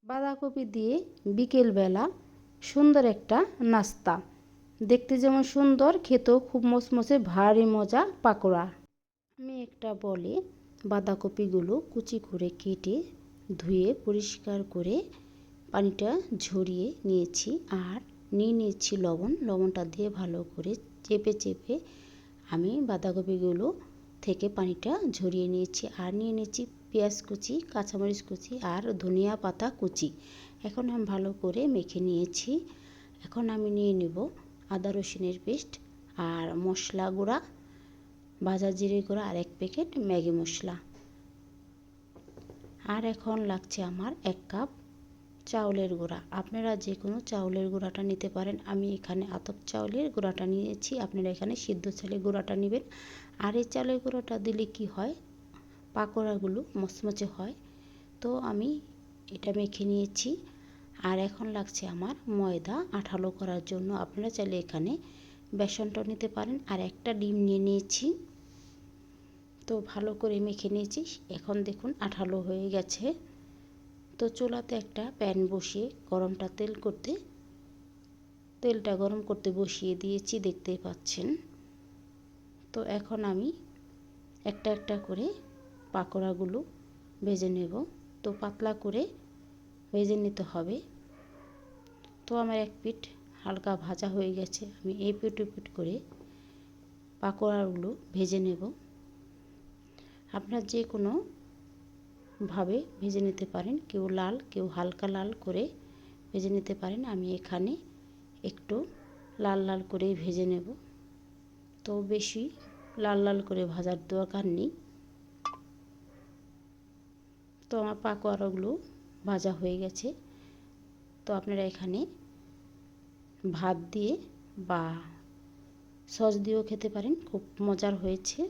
বাঁধাকপি দিয়ে বিকেলবেলা সুন্দর একটা নাস্তা। দেখতে যেমন সুন্দর, খেতেও খুব মচমচে, ভারী মজা পাকোড়া। আমি একটা বলে বাঁধাকপিগুলো কুচি করে কেটে ধুয়ে পরিষ্কার করে পানিটা ঝরিয়ে নিয়েছি। আর নিয়ে নিয়েছি লবণ। লবণটা দিয়ে ভালো করে চেপে চেপে আমি বাঁধাকপিগুলো থেকে পানিটা ঝরিয়ে নিয়েছি। আর নিয়ে নিয়েছি পেঁয়াজ কুচি, কাঁচামরিচ কুচি আর ধনিয়া পাতা কুচি। এখন আমি ভালো করে মেখে নিয়েছি। এখন আমি নিয়ে নেব আদা রসুনের পেস্ট আর মশলা গুঁড়া, ভাজা জিরে গুঁড়া আর 1 প্যাকেট ম্যাগি মশলা। আর এখন লাগছে আমার 1 কাপ চাউলের গুঁড়া। আপনারা যে কোনো চাউলের গুঁড়াটা নিতে পারেন। আমি এখানে আতপ চাউলের গুঁড়াটা নিয়েছি, আপনারা এখানে সিদ্ধ চালের গুঁড়াটা নেবেন। আর এই চালের গুঁড়াটা দিলে কি হয়, পাকোড়াগুলো মচমচে হয়। তো আমি এটা মেখে নিয়েছি। আর এখন লাগছে আমার ময়দা আঠালো করার জন্য। আপনারা চাইলে এখানে বেসনটাও নিতে পারেন। আর একটা ডিম নিয়ে নিয়েছি। তো ভালো করে মেখে নিয়েছি। এখন দেখুন আঠালো হয়ে গেছে। তো চুলাতে একটা প্যান বসিয়ে তেলটা গরম করতে বসিয়ে দিয়েছি, দেখতেই পাচ্ছেন। তো এখন আমি একটা একটা করে পাকোড়াগুলো ভেজে নেব। তো পাতলা করে ভেজে নিতে হবে। তো আমার এক পিঠ হালকা ভাজা হয়ে গেছে। আমি এই পিঠ পিঠ করে পাকোড়াগুলো ভেজে নেব। আপনারা যে কোনো ভাবে ভেজে নিতে পারেন, কেউ লাল, কেউ হালকা লাল করে ভেজে নিতে পারেন। আমি এখানে একটু লাল লাল করে ভেজে নেব। তো বেশি লাল লাল করে ভাজার দরকার নেই। তো আমার পাকোড়াগুলো ভাজা হয়ে গেছে। তো আপনারা এখানে ভাত দিয়ে বা সস দিয়েও খেতে পারেন, খুব মজার হয়েছে।